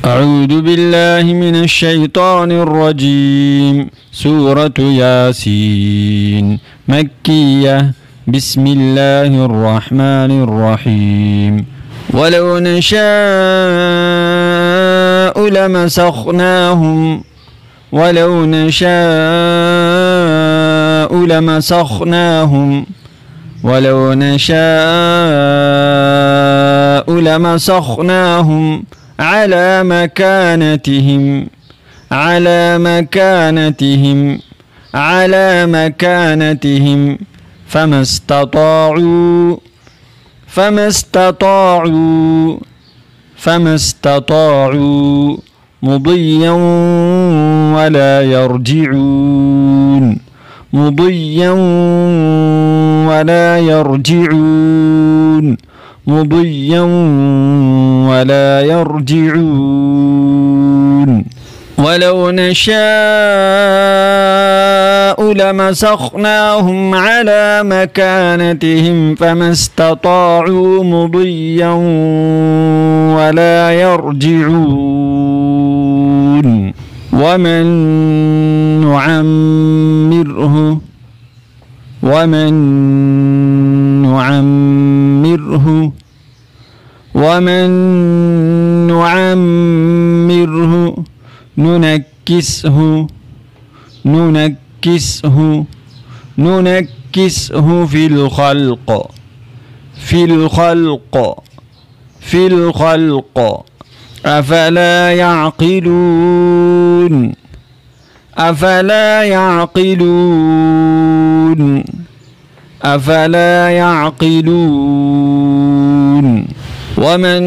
أعوذ بالله من الشيطان الرجيم. سورة ياسين مكية. بسم الله الرحمن الرحيم. ولو نشاء لمسخناهم على مكانتهم فما استطاعوا مضيا ولا يرجعون. ولو نشاء لمسخناهم على مكانتهم فما استطاعوا مضيا ولا يرجعون. ومن نعمره ننكسه في الخلق أفلا يعقلون. ومن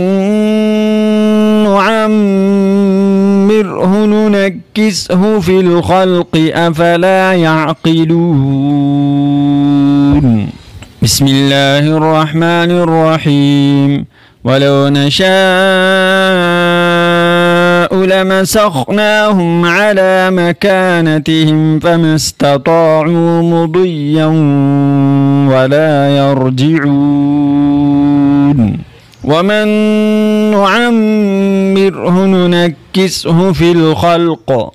نعمره ننكسه في الخلق أفلا يعقلون. بسم الله الرحمن الرحيم. ولو نشاء لمسخناهم على مكانتهم فما استطاعوا مضيا ولا يرجعون. ومن نعمره ننكسه في الخلق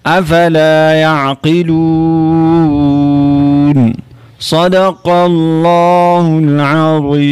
أفلا يعقلون. صدق الله العظيم.